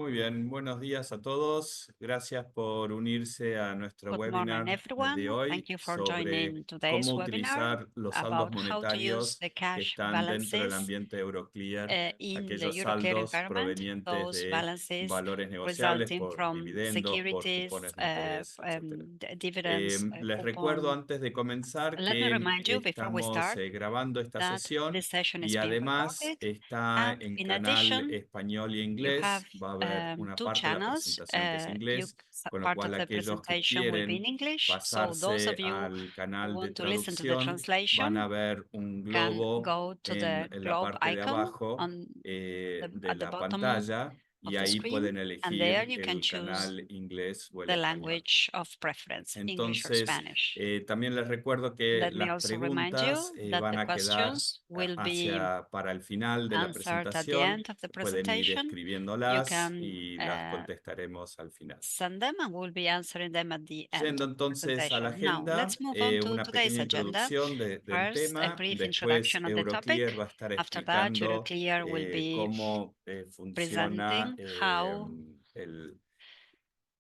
Muy bien, buenos días a todos. Gracias por unirse a nuestro Good morning, webinar de everyone. Thank hoy you for sobre joining today's cómo webinar utilizar los saldos about how to use monetarios the que cash están dentro del balances ambiente Euroclear, in the aquellos Euroclear saldos environment, provenientes those de balances valores negociables resulting por from dividendos, por securities, cupones de interés, etc. dividends, Les recuerdo coupon. antes de comenzar Let me que remind you before we estamos start grabando esta that sesión this session y is being además recorded. está And en in canal addition, español y you have inglés. Va a haber una two parte de la channels. presentación que es inglés, con lo Part cual of the aquellos que presentation will be in quieren English. So those pasarse of you al who canal de want to listen to the traducción van translation a ver un can globo go to the en la globe parte de icon abajo on de at the la bottom pantalla y of the ahí screen, pueden and there elegir you can el choose canal inglés o el the español. language of preference, English or Entonces, Spanish. también les recuerdo que Let me las also remind preguntas you that van the a quedar questions will be para el final de la answered at the presentación. end of the Pueden ir presentation. You escribiéndolas can y las contestaremos al final. send them and we'll be answering them at the end Yendo of the entonces a la presentation. Now, agenda, let's move on to una today's pequeña agenda. introducción del First, a tema. brief Después, introduction of the topic. Euroclear va a estar After that, explicando Euroclear will be cómo funciona presenting how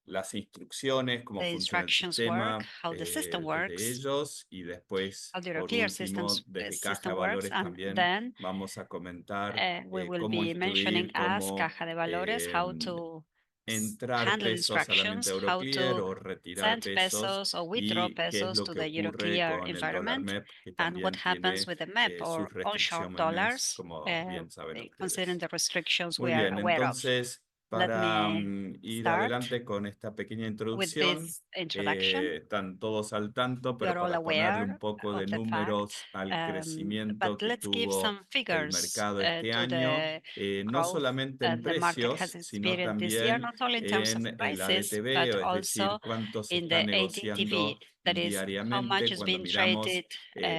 las instrucciones, cómo the funciona el instructions work, sistema how the system desde works, ellos y después, how the por Euroclear último, desde Caja system de works, Valores and también then vamos a comentar we will cómo be mentioning instruir, as cómo Caja de Valores how to entrar handle pesos al ambiente instructions, how Euroclear to o retirar send pesos pesos or withdraw y qué es pesos lo to que the ocurre Euroclear con el dólar environment, MEP, que and what también happens tiene with the MEP sus or onshore restricciones, dollars, como bien saben considering ustedes. the restrictions Muy we are bien, aware of. entonces, Let para me ir start adelante con esta pequeña with introducción, this introduction. están todos al tanto, We pero are all para ponerle un aware poco de of the fact, números al but crecimiento que let's give tuvo some el figures mercado este to año, the no growth solamente en the market has precios, sino experienced this year, también not only in terms of en el prices, ADTV, but o es decir, also cuánto se in está the ADTV, negociando that is how much diariamente is cuando being miramos traded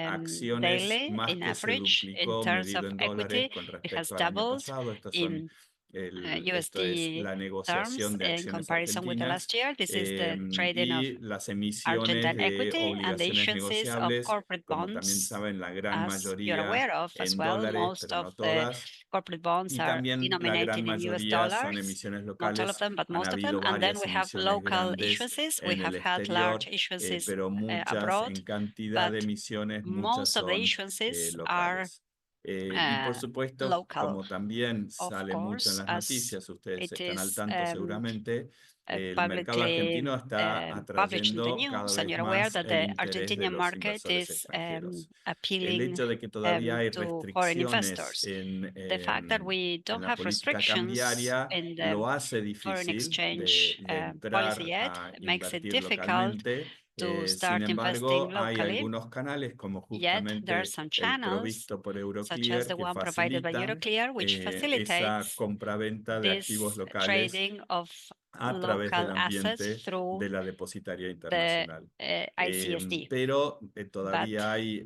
acciones, daily más in que se average in duplicó terms of medido en dólares equity. con It has respecto al año doubled pasado. Estos son in esto es USD la terms negociación de in acciones comparison with the argentinas last year. This is the trading of y las emisiones Argentine de equity and the obligaciones issuances of negociables, corporate como también bonds. saben, la gran As you're mayoría aware of as en well, dólares, most pero of no the todas. corporate bonds Y are también la gran denominated in US mayoría son dollars. emisiones Not all of locales. them, but Han most of them. habido And then varias we have emisiones local grandes issuances. We en el have had large exterior, issuances pero muchas abroad, en cantidad but de emisiones, muchas most of the son issuances are locales. Y por uh, supuesto, local. como también Of sale mucho en course, las as noticias, ustedes it están al is tanto seguramente, el mercado publicly argentino está published in the atrayendo cada news, and vez you're aware más that el the interés de Argentinian los market inversores is extranjeros. El appealing hecho de que todavía hay to foreign restricciones investors. The fact that we en don't la have política restrictions cambiaria in the lo hace foreign difícil exchange de policy entrar yet a makes it invertir difficult localmente. to Sin start investing embargo, hay locally. algunos canales como Yet there are justamente some el channels, provisto por such as Euroclear the que one provided by facilitan Euroclear, which esa facilitates compraventa de activos this locales trading of a través del local assets ambiente through de la depositaria the internacional. ICSD. Pero But todavía hay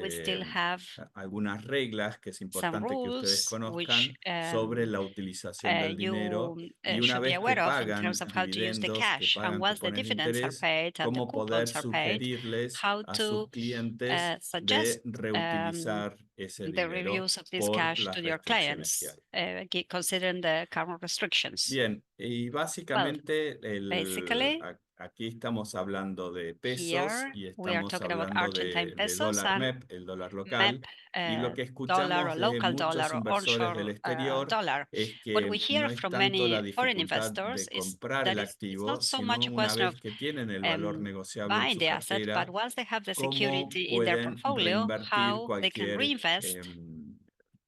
we still have algunas reglas que es some importante que ustedes rules which conozcan sobre la utilización del dinero you y una should be vez que aware of in terms pagan of how to use the dividendos, que cash. And pagan once the cupones de dividends are interés, paid and the cómo poder coupons are paid, sugerirles how a sus to clientes de suggest reutilizar ese the dinero reviews of this por cash las to your restricciones que clients, hay. considering the current restrictions. Bien, y Well, básicamente basically, aquí estamos hablando de pesos here y we are estamos talking about hablando Argentine de pesos dólar and MEP, el dólar local, MEP, y lo que dollar escuchamos or de local muchos dollar or inversores del onshore exterior dollar. es What we que hear no es from tanto la many foreign dificultad investors de is comprar that el it's activo, not so sino much a una question vez of que tienen el valor negociable en buying su the asset, but cartera, once they have the cómo security in their pueden portfolio, reinvertir how they can reinvest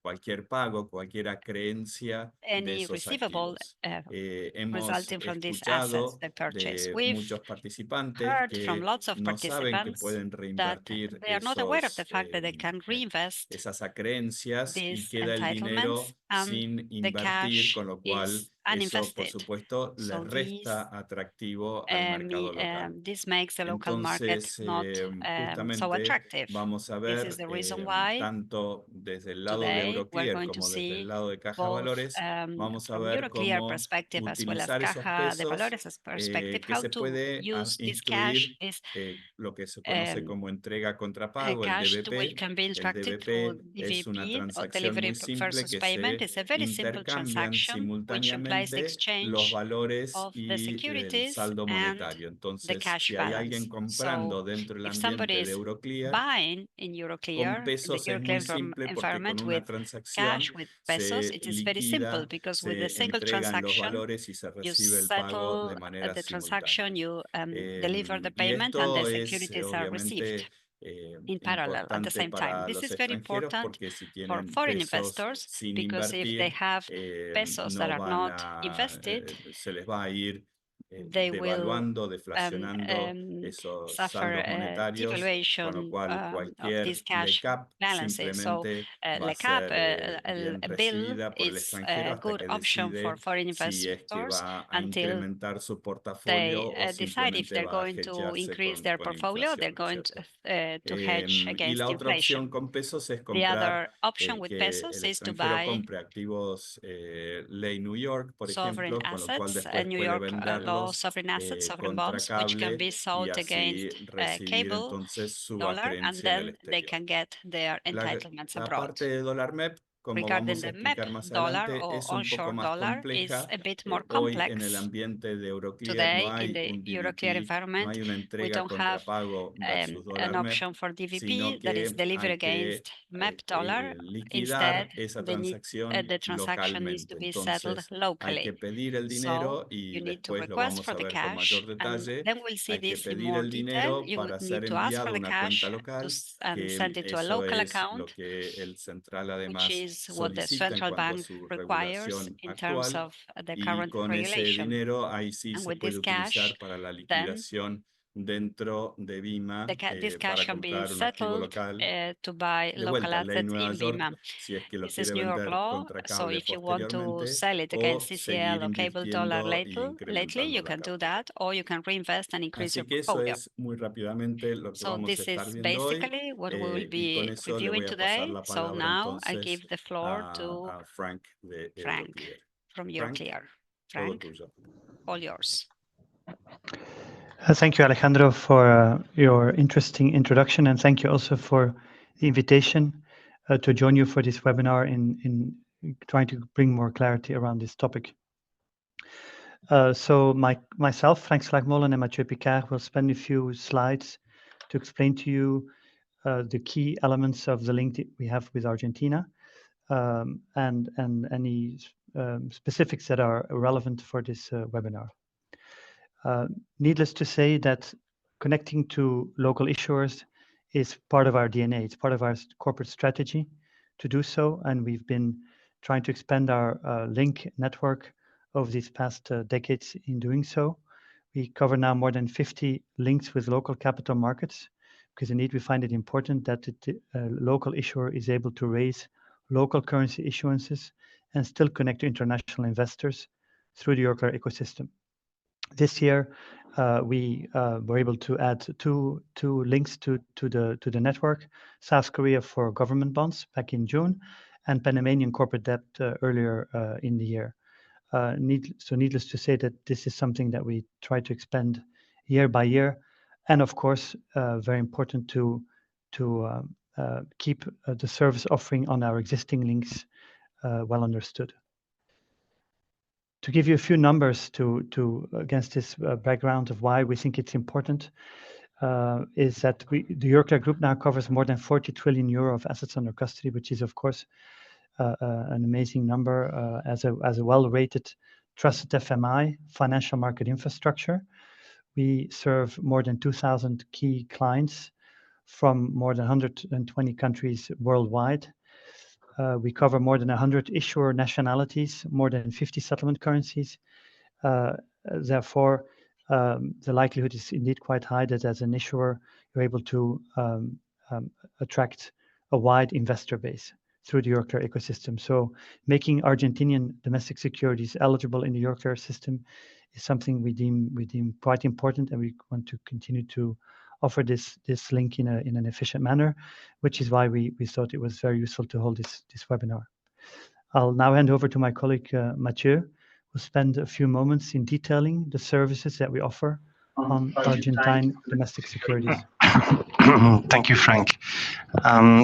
cualquier pago, cualquier creencia de any esos receivable activos. Hemos resulting from these assets escuchado they purchase. de We've muchos participantes heard from que lots of no saben que participants pueden that reinvertir they are not aware of the fact that they can reinvest esas acreencias y these queda el entitlements dinero and sin the invertir, cash con lo cual is eso, por uninvested. supuesto, le So resta atractivo al mercado local. this makes the local market Entonces, not so justamente attractive. vamos a This is ver the reason why tanto desde el lado de today we're Euroclear going to como desde el see lado de Caja de both Valores, vamos a from ver Euroclear cómo perspective as well as utilizar esos Caja de pesos Valores perspective, que how se to puede use this cash, instruir this lo que se conoce um, como entrega contra pago, el cash which DBP. can be El instructed through DBP es una DVP or transacción delivery muy simple versus que payment. se It's a very simple intercambian transaction which solamente los exchange valores of the y el securities saldo and monetario. the Entonces, cash si hay balance. alguien comprando So dentro del if somebody ambiente de is Euroclear, buying in con Euroclear, in the pesos es muy Euroclear simple porque con environment una with cash, transacción with pesos, se it is very simple liquida, because with a se single entregan los transaction, valores y se you recibe el pago de settle manera the simultánea. transaction, you deliver the Y payment, and the esto es securities are received obviamente in parallel at the importante same time. para This los is very extranjeros important porque si for tienen foreign pesos investors sin because if they invertir, have pesos that no are van not a, invested, se les va a ir they will devaluando, um, deflacionando um, esos suffer saldos monetarios, con lo devaluation cual of these cualquier cash LECAP balances. So, simplemente va a LECAP, ser bien a bill, recibida por el is extranjero a hasta good que option for decide foreign si es que investors va a until incrementar su portafolio they o decide if simplemente they're va a going to hedgearse increase their con portfolio, they're inflación, ¿no es going cierto? to hedge Y la against otra opción inflation. con pesos es The comprar other option with que pesos el is to extranjero buy compre activos ley New York, por sovereign ejemplo, con lo cual assets, después New puede York law venderlos sovereign assets, sovereign contra bonds, which can cable be y sold así against recibir cable entonces su dollar, and acreencia en el then they exterior. can get their La, entitlements la abroad. parte de dólar MEP, como Regarding vamos a the MEP explicar más dollar adelante, or es un poco onshore más dollar is compleja. a bit more Hoy en el complex. ambiente de Euroclear no Today, in hay the un Euroclear DVP, no environment, hay una we entrega don't have contra pago versus an dólar MEP, option for sino DVP that is que delivered hay que against MEP dollar. Instead, liquidar esa they need, transacción the transaction needs to localmente. be settled Entonces hay que locally. pedir el So dinero y you need to después lo request vamos for a the ver con mayor cash, and detalle. then we'll see Hay que this in pedir more el detail. dinero You para ser need to ask enviado for a the una cuenta cash local, and que send it to a eso local es account, lo que el central which además is what the solicita en central cuanto a bank su requires regulación in terms actual. of the Y current con ese regulation. dinero ahí sí And se with puede this cash, utilizar para la then liquidación dentro de Bima this cash para can be comprar un activo settled local. to buy De local vuelta, ley assets Nueva in York, BIMA. si es que lo This is quiere New York vender law. contra So cable if you want to posteriormente sell it against o CCL seguir or cable dollar invirtiendo e lately, incrementando you la can do cartera. that, or you can reinvest and increase your Así que eso portfolio. es muy rápidamente lo que So vamos a this estar is viendo hoy, basically what we will y con be eso le reviewing voy a pasar today. la So palabra now I entonces give the floor to a Frank de Frank Euroclear. from Frank, Euroclear. todo Frank, tuyo. all yours. Thank you, Alejandro, for your interesting introduction, and thank you also for the invitation to join you for this webinar in trying to bring more clarity around this topic. So myself, Frank Slagmolen, and Mathieu Picard will spend a few slides to explain to you the key elements of the link that we have with Argentina, and any specifics that are relevant for this webinar. Needless to say that connecting to local issuers is part of our DNA. It's part of our corporate strategy to do so, and we've been trying to expand our link network over these past decades in doing so. We cover now more than 50 links with local capital markets, because indeed we find it important that the local issuer is able to raise local currency issuances and still connect to international investors through the Euroclear ecosystem. This year, we were able to add two links to the network: South Korea for government bonds back in June, and Panamanian corporate debt earlier in the year. Needless to say that this is something that we try to expand year by year, and of course, very important to keep the service offering on our existing links well understood. To give you a few numbers to against this background of why we think it's important, is that the Euroclear Group now covers more than 40 trillion euro of assets under custody, which is of course an amazing number as a well-rated, trusted FMI, financial market infrastructure. We serve more than 2,000 key clients from more than 120 countries worldwide. We cover more than 100 issuer nationalities, more than 50 settlement currencies. Therefore, the likelihood is indeed quite high that as an issuer, you're able to attract a wide investor base through the Euroclear ecosystem. So making Argentinian domestic securities eligible in the Euroclear system is something we deem quite important, and we want to continue to offer this link in an efficient manner, which is why we thought it was very useful to hold this webinar. I'll now hand over to my colleague Mathieu, who'll spend a few moments in detailing the services that we offer on Argentine domestic securities. Thank you, Frank.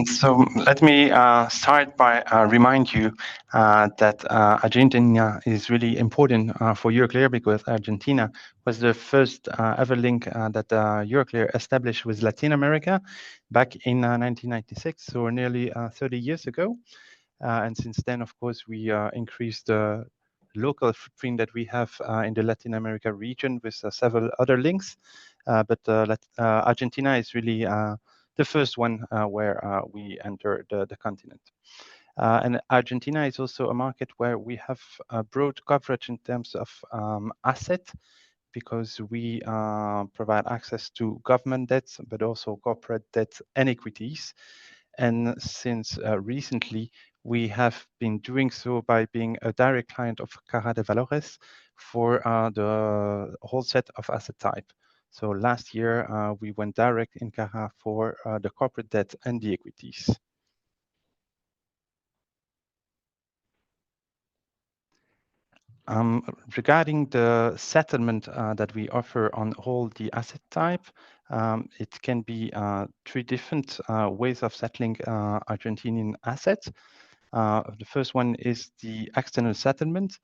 So let me start by remind you that Argentina is really important for Euroclear because Argentina was the first ever link that Euroclear established with Latin America back in 1996, so nearly 30 years ago. And since then, of course, we increased the local footprint that we have in the Latin America region with several other links. But Argentina is really the first one where we enter the continent. And Argentina is also a market where we have broad coverage in terms of asset, because we provide access to government debts, but also corporate debts and equities. And since recently, we have been doing so by being a direct client of Caja de Valores for the whole set of asset type. So last year, we went direct in Caja for the corporate debt and the equities. Regarding the settlement that we offer on all the asset type, it can be three different ways of settling Argentinian assets. The first one is the external settlement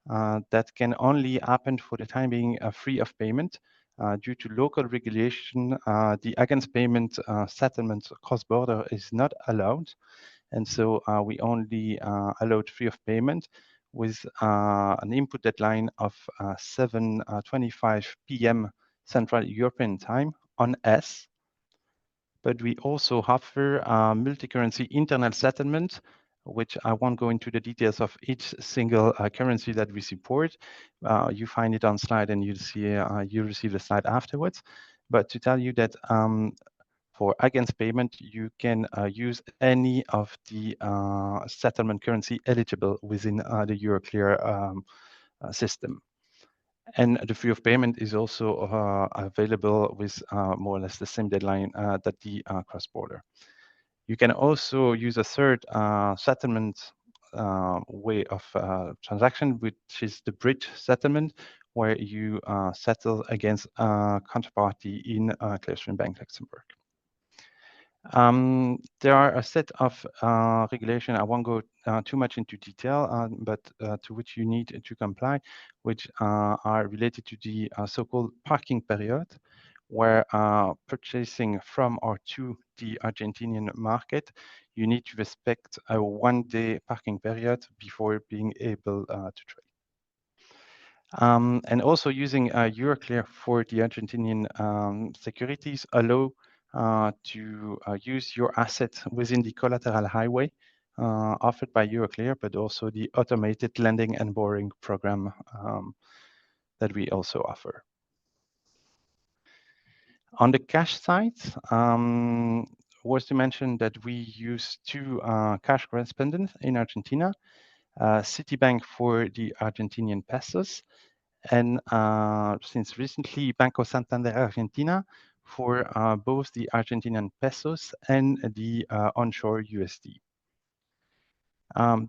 that can only happen for the time being free of payment. Due to local regulation, the against payment settlement cross-border is not allowed. And so we only allowed free of payment with an input deadline of 7:25 p.m. Central European Time on S. But we also offer multi-currency internal settlement, which I won't go into the details of each single currency that we support. You find it on slide, and you'll see you receive the slide afterwards. But to tell you that for against payment, you can use any of the settlement currency eligible within the Euroclear system. And the free of payment is also available with more or less the same deadline that the cross-border. You can also use a third settlement way of transaction, which is the bridge settlement, where you settle against a counterparty in Clearstream Bank Luxembourg. There are a set of regulation. I won't go too much into detail, but to which you need to comply, which are related to the so-called parking period, where purchasing from or to the Argentinian market, you need to respect a one-day parking period before being able to trade. And also using Euroclear for the Argentinian securities allow to use your asset within the collateral highway offered by Euroclear, but also the automated lending and borrowing program that we also offer. On the cash side, was to mention that we use two cash correspondents in Argentina, Citibank for the Argentinian pesos, and since recently, Banco Santander Argentina for both the Argentinian pesos and the onshore USD.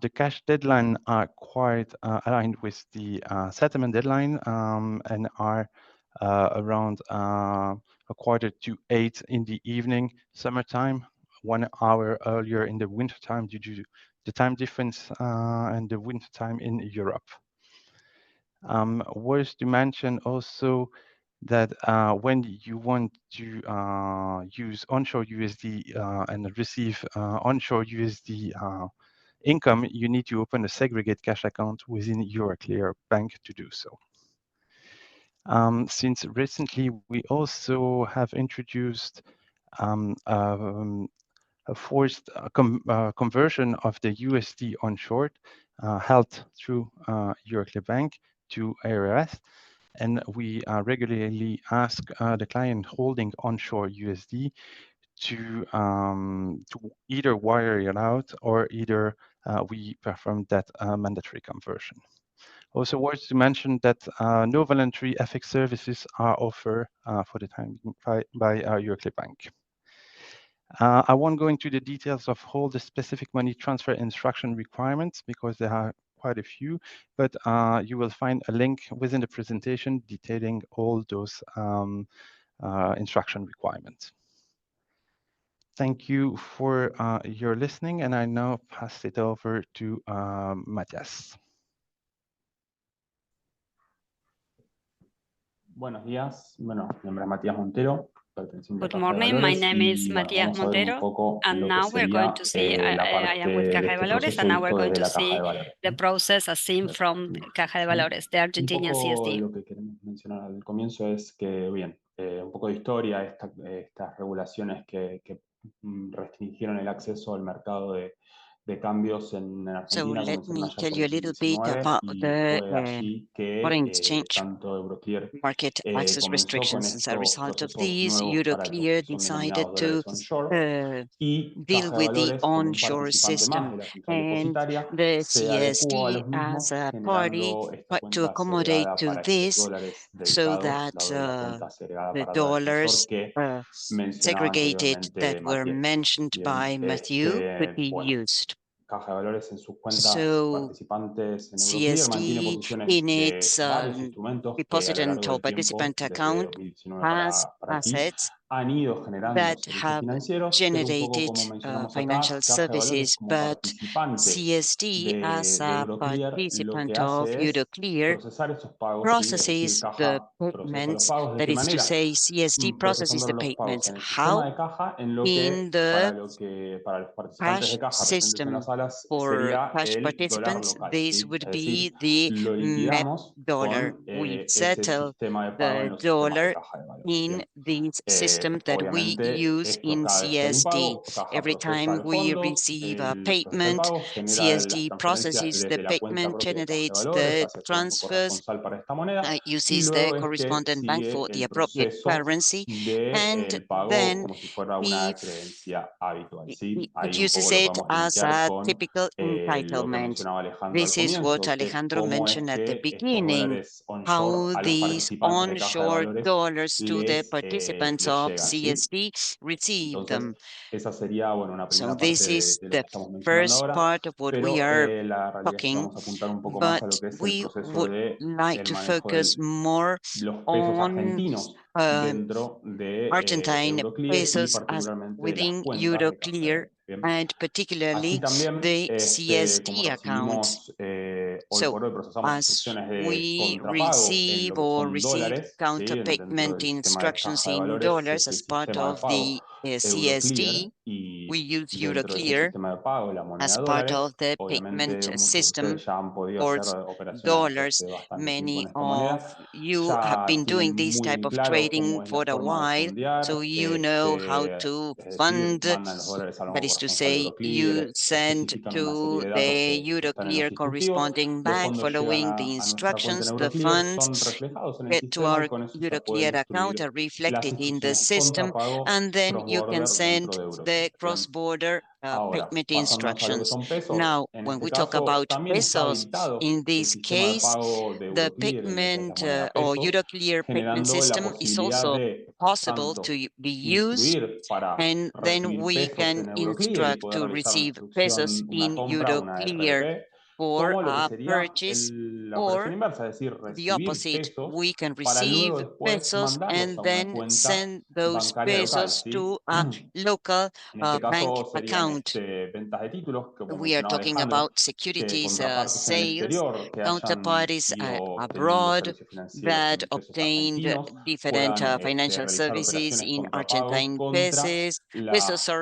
The cash deadline are quite aligned with the settlement deadline and are around a quarter to 8 in the evening, summertime, 1 hour earlier in the wintertime due to the time difference and the wintertime in Europe. Worth to mention also that when you want to use onshore USD and receive onshore USD income, you need to open a segregate cash account within Euroclear Bank to do so. Since recently, we also have introduced a forced conversion of the USD onshore held through Euroclear Bank to ARS. And we regularly ask the client holding onshore USD to either wire it out or either we perform that mandatory conversion. Also worth to mention that no voluntary FX services are offered for the time by Euroclear Bank. I won't go into the details of all the specific money transfer instruction requirements because there are quite a few, but you will find a link within the presentation detailing all those instruction requirements. Thank you for your listening, and I now pass it over to Matías. Buenos días, bueno, mi nombre es Matías Montero, perteneciente a Good Caja de morning, my Valores name is y bueno, Matias vamos a ver un Montero, poco and lo que now we're going sería to see, la I am with parte de Caja de este Valores, proceso and now we're visto going desde to la Caja see de Valores. the process as seen from Caja de Valores, the Un Argentinian poco CSD. lo que queremos mencionar al comienzo es que, bien, un poco de historia, estas regulaciones que restringieron el acceso al mercado de cambios en So Argentina let comenzaron me allá tell por you a little bit 2019 about y the fue allí foreign que exchange tanto Euroclear market access comenzó con restrictions. As a estos result of procesos these, nuevos para los Euroclear que son decided denominados to dólares onshore y deal Caja de with the Valores, como un onshore participante más system, de la central and depositaria, the se adecuó a CSD los as mismos a party generando esta to cuenta accommodate segregada to para estos this, dólares so dedicados, that dado de la cuenta segregada the para dólares onshore dollars que mencionaba segregated that anteriormente were Mathieu. mentioned Bien, by Matthew could be bueno, used. Caja de Valores en sus cuentas So participantes en Euroclear mantiene CSD posiciones in de its varios instrumentos que a deposit lo and largo toll del tiempo, participant desde account 2019 has para aquí, assets han ido generando that servicios have financieros, pero un poco generated como mencionamos financial acá, Caja de Valores services, como but participante CSD as de a Euroclear lo que participant of hace es Euroclear procesar esos pagos, ¿sí? Es decir, processes the Caja procesa los payments. pagos. ¿De That qué is to manera? say, CSD processes Procesando the los pagos payments. en el sistema How? de Caja, en lo In que para the los participantes cash de Caja presentes en las system. salas For sería cash el dólar participants, local, this ¿sí? would Es be decir, the lo MEP liquidamos dollar. con We ese settle sistema de pago en the los sistemas de dollar Caja de Valores. in Bien. this system that we Obviamente, use esto in cada vez que hay un CSD. pago, Caja Every procesa time el we fondo, receive a procesa el payment, pago, genera las CSD transferencias processes the desde la cuenta payment, propia de Caja de generates Valores, the hace su banco transfers, corresponsal para esta moneda y uses the luego es que correspondent bank sigue for the el appropriate proceso currency, and del pago then como si fuera una if creencia habitual, ¿sí? it Ahí un uses poco lo it podemos as linkear a con typical lo que entitlement. mencionaba Alejandro al This is what comienzo, que es Alejandro cómo es mentioned at the que estos beginning, dólares onshore how a los these participantes de Caja de onshore Valores dollars to the participants les of llegan, ¿sí? CSD receive Entonces, them. esa sería, bueno, una So primera parte this is de lo the que estamos mencionando first ahora, part of what we pero are la realidad es que talking, vamos a apuntar un poco más but a lo que es el we proceso would de like el to manejo de focus more los pesos on argentinos dentro de Argentine Euroclear y pesos as particularmente las within cuentas de Caja de Euroclear, Valores. Bien. and Así particularly también, the como CSD account. recibimos, hoy So por hoy procesamos as instrucciones de we contrapago en lo receive que or son receive dólares, ¿sí? Dentro counterpayment del sistema de instructions Caja de in Valores dollars es el as part sistema de of pago the Euroclear CSD, we y use dentro de ese Euroclear sistema de pago, la moneda as part of dólares, the payment obviamente muchos de system ustedes ya han podido hacer towards operaciones desde dollars. hace bastante tiempo en Many esta moneda, of you have ya been tienen doing this muy type en of claro trading cómo es la for a forma de while, so fondear, you know how to es decir, fund. mandan los dólares al That banco is to corresponsal de say, Euroclear, you send especifican una serie to de datos the que están en los Euroclear instructivos, corresponding los bank fondos llegan following the a nuestra cuenta en instructions. The Euroclear, funds son reflejados en el get to sistema y our con eso se pueden Euroclear account, instruir are las reflected in the instrucciones system, contrapago and then you can cross-border send dentro de Euroclear. the Bien. cross-border Ahora, payment pasándonos a lo que instructions. son pesos, Now, en when este we talk caso about también está pesos, habilitado in el this sistema de case, pago de the Euroclear en lo que es la payment moneda or pesos, Euroclear payment generando la system is posibilidad also de possible tanto to be used, instruir para and then recibir we pesos can en Euroclear y instruct poder to realizar una receive pesos instrucción, una in compra, una Euroclear RRP, for como lo que a sería purchase, la operación or inversa, es decir, the recibir opposite. pesos We can para luego receive después pesos mandarlos and a una then cuenta send those bancaria local, pesos ¿sí? to a local En este bank caso serían account. ventas de títulos, que como We are mencionaba talking Alejandro, about que securities contrapartes en el sales, exterior que hayan counterparties sido teniendo abroad servicios financieros that en pesos obtained argentinos different puedan financial realizar services operaciones in contrapago Argentine contra pesos, los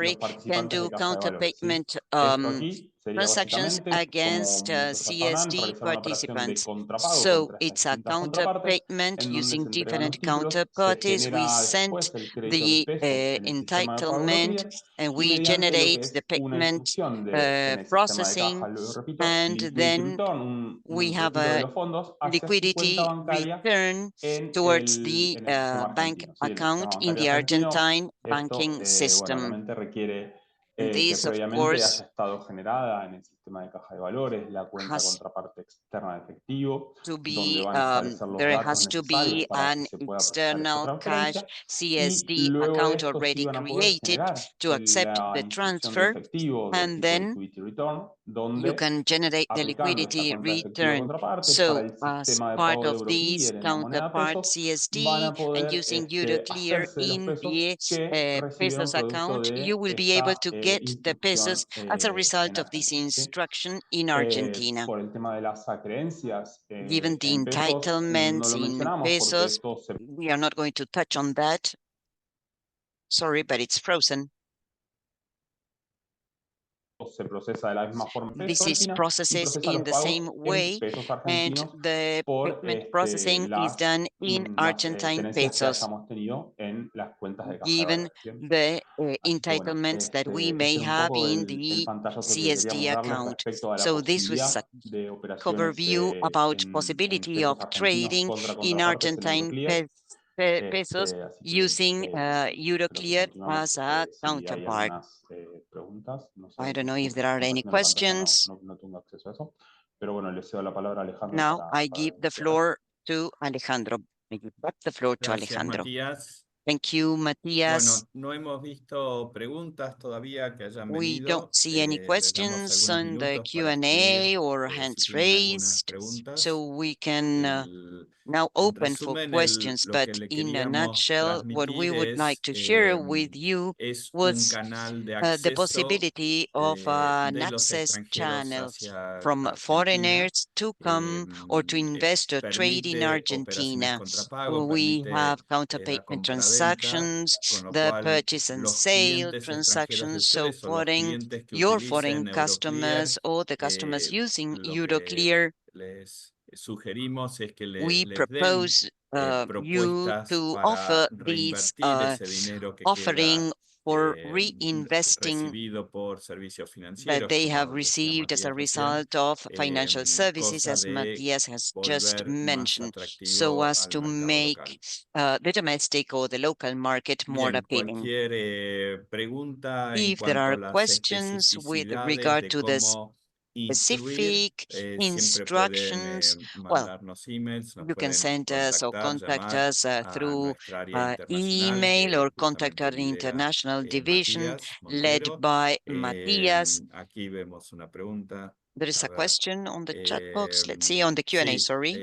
can participantes de do Caja de Valores, ¿sí? counterpayment Esto aquí sería transactions básicamente, como against muchos ya sabrán, CSD realizar una operación de participants. contrapago So contra estas it's a distintas contrapartes, counterpayment en donde using se entregan different los títulos, se counterparties. We genera send después el crédito en the pesos en el sistema de pago entitlement, Euroclear and y we mediante lo que generate the es una payment instrucción en el sistema de processing, caja, lo repito, and liquidity then return, we un have retiro de a los fondos hacia su cuenta liquidity bancaria return towards the en el sistema bank argentino. ¿Sí? En el sistema account in bancario the argentino, Argentine esto, banking bueno, system. obviamente requiere And que this, of previamente haya course, estado generada en el sistema sistema de caja de valores, la cuenta has contraparte externa de efectivo, to donde be van a establecer los there datos has to necesarios be para que an se pueda procesar esa external cash transferencia. Y CSD luego de account esto sí already van a poder created generar to accept la the instrucción de transfer, efectivo del and tipo then liquidity return, you donde can generate the aplicando esta liquidity cuenta de efectivo return. contraparte para So el as sistema de part pago de of this Euroclear en la moneda counterpart pesos, van CSD a and poder using Euroclear hacerse de los in pesos the que recibieron pesos producto account, you de will be able esta to get the instrucción pesos as a result en of this Argentina, ¿sí? instruction in Argentina. Por el tema de las acreencias Given the en pesos, no entitlements lo in mencionamos porque pesos, esto se we are not going to touch on that. Sorry, but it's frozen. procesa de la misma forma en pesos This is argentina y processes procesa in los the pagos same en way, pesos and argentinos the por payment processing is done in Argentine tenencias que pesos, hayamos tenido en las cuentas de caja de given valores. ¿Bien? the Así que bueno, entitlements that we may ese era un have poco in el the pantallazo que CSD queríamos darles account. respecto a la So this was posibilidad a de operaciones overview about en possibility of pesos argentinos trading contra in contrapartes en Argentine Euroclear. pesos Así que using creo que Euroclear continuamos as a si hay counterpart. algunas preguntas. No sé, I don't know if justo there estoy are any compartiendo la pantalla, questions. no tengo acceso a eso. Pero bueno, le cedo la palabra a Alejandro Now I para give the iniciar. floor to Alejandro. I give back the floor to Gracias, Alejandro. Matías. Thank you, Matías. Bueno, no hemos visto preguntas todavía que hayan We venido. don't see any Les damos questions algunos on the minutos para Q&A escribir or si hands tienen algunas raised, preguntas. so we can now En open for resumen, questions, lo que but le in a queríamos nutshell, what we transmitir would like es, to share with you es un was canal de the acceso possibility of an de los access extranjeros channel hacia from Argentina. foreigners to come or to invest or trade in Permite operaciones Argentina. contrapago, We permite have la counterpayment compra-venta, transactions, con lo the cual purchase and los sale clientes extranjeros de transactions, so ustedes o los foreign, clientes que your foreign utilicen Euroclear, customers or the customers using lo que Euroclear, les sugerimos es que we les den propose you propuestas to para offer this reinvertir ese dinero que offering queda for reinvesting recibido por servicios that financieros, they have como decía received as a Matías recién, result of financial services, cosa as de Matthias has just volver más mentioned, so atractivo as al to mercado local. make the domestic or the local market more Bien, appealing. cualquier pregunta en If there cuanto a are las questions with especificidades regard de to the cómo instruir, specific siempre pueden instructions, well, mandarnos emails, nos you can pueden send us or contactar, contact llamar us a through nuestra área internacional email que or contact justamente our lidera international division Matías led Montero. by Matthias. Aquí vemos una pregunta. There is a ver, question on the chat box. Let's see, on the Q&A, sí, sorry.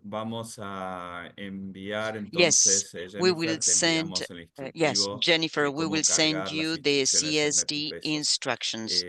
vamos a enviar Yes, entonces, we will Jennifer, te send, enviamos el yes, instructivo Jennifer, de we will cómo send cargar las you the instrucciones en MEP y CSD pesos. instructions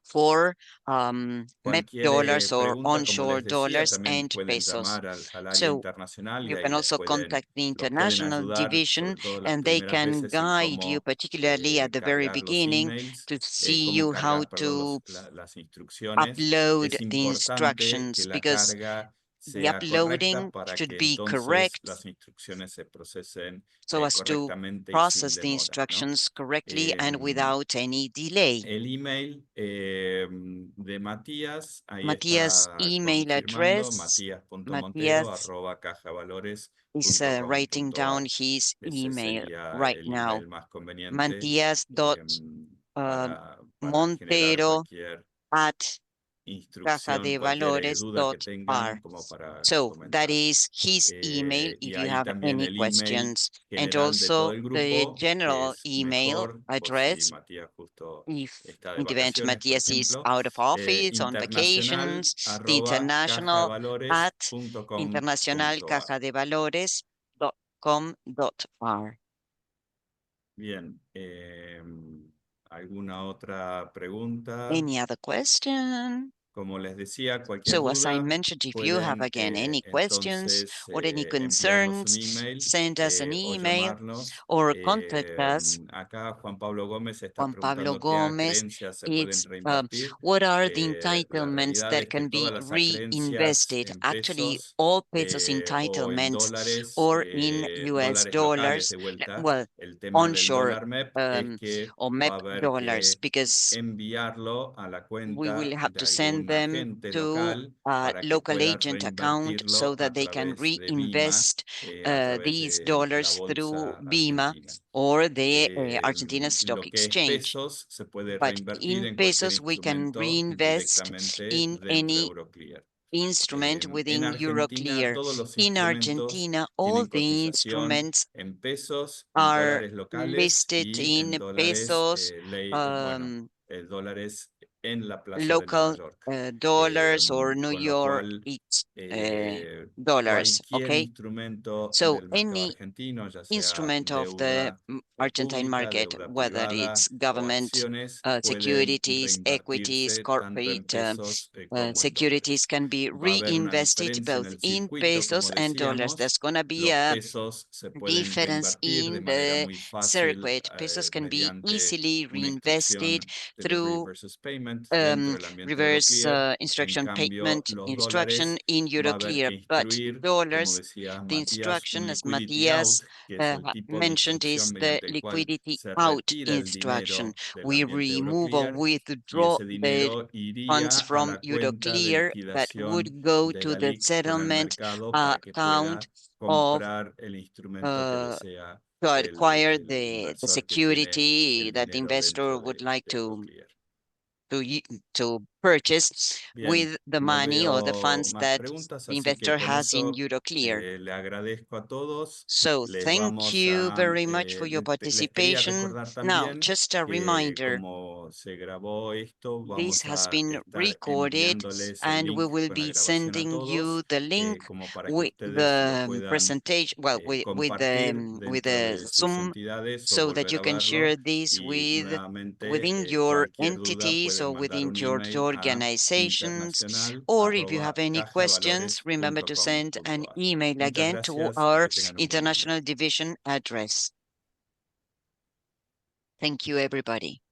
for MEP dollars Cualquier or pregunta, como onshore les decía, dollars también and pueden pesos. llamar al área So internacional y you ahí can also contact the los pueden international ayudar, division, sobre todo las and they primeras can veces, en guide you, cómo particularly at the very cargar los beginning, emails, to see cómo you how cargar, perdón, to las instrucciones. upload Es the importante que instructions, la because carga the sea correcta uploading para should que be entonces correct las instrucciones se procesen so as to correctamente y sin process the demora, ¿no? instructions correctly and without any delay. El email de Matías, ahí Matthias' está email confirmando, address, Matthias is writing down matías.cajavalores.com.ar. his Ese email sería right el now. email más conveniente Matthias dot para generar Montero cualquier at instrucción, cualquier duda que tengan, cajadevalores.r. como para So that comentar. is his email Y if you ahí have también any el email questions, and general de todo also el the grupo, que general es email mejor por si address Matías justo if está de in the event vacaciones, por Matthias is ejemplo, out of office, on internacional vacations, the arroba international at cajadevalores.com.ar. internationalcajadevalores.com.ar. Bien, ¿alguna otra pregunta? Any other question? Como les decía, cualquier So as I duda mentioned, if you have pueden again any questions entonces or any enviarnos un concerns, email send us an o email llamarnos. or contact us. Acá Juan Pablo Gómez está Juan Pablo preguntando qué Gómez, acreencias se pueden it's reinvertir. what are the La entitlements realidad that es que can todas be las acreencias reinvested? en Actually, pesos all pesos o en entitlements dólares, or in US dólares locales dollars, de vuelta, well, el tema del onshore dólar MEP es que or va a MEP haber dollars, que because enviarlo a la we will cuenta have de to send algún them agente to local a para que local pueda agent account so reinvertirlo a that they can través de BIMA, reinvest a través these de dollars la through bolsa BIMA argentina. or the Argentina Stock Lo que es Exchange. pesos se puede But reinvertir in en cualquier pesos, we can instrumento reinvest directamente in dentro de any Euroclear. instrument En within Argentina, Euroclear. todos los In instrumentos Argentina, all tienen the cotización instruments en pesos, en are dólares locales listed y en in dólares, pesos, dólares en la Plaza de Nueva local York. dollars or New Con lo York cual, dollars, cualquier okay? instrumento So del mercado any argentino, ya sea instrument of the deuda Argentine pública, market, deuda whether privada it's o government acciones, pueden securities, equities, reinvertirse tanto en corporate pesos como en securities dólares. can be Va a haber una reinvested diferencia en both el in circuito, pesos como and dollars. decíamos. There's going to be Los a pesos se pueden difference reinvertir de in manera the muy fácil circuit. Pesos can be mediante easily una reinvested instrucción delivery through versus payment dentro del ambiente Euroclear. En instruction cambio, payment los instruction dólares in va a haber Euroclear, que but instruir, como dollars, decía the Matías, un instruction, as liquidity out, Matthias que es el tipo de mentioned, instrucción is the mediante el cual liquidity se out retira el instruction. dinero del We ambiente remove or Euroclear y withdraw ese the dinero iría funds a from la cuenta de Euroclear that liquidación would go de to la the LIC con el settlement mercado para que account pueda of comprar el instrumento que desea to acquire el the inversor que tiene security el that the dinero investor dentro would like de Euroclear. to purchase Bien, with the no money or the veo funds más that preguntas, the así que investor con has in eso Euroclear. le agradezco a todos. So Les thank vamos you a, very much for your les quería participation. recordar Now, también just a que reminder, como se grabó esto, this vamos has a been estar recorded enviándoles el and we link will con la be grabación a sending you todos, the link como para que with ustedes lo the puedan presentation, well, compartir with dentro the de sus Zoom, entidades o so that volver you a can share verlo. this Y with within nuevamente, your cualquier duda entities pueden or mandar within un your email a organizations. Or if you have any questions, remember to send an internacional@cajadevalores.com.ar. email Muchas again to gracias y our que tengan un buen día. international division address. Thank you, everybody.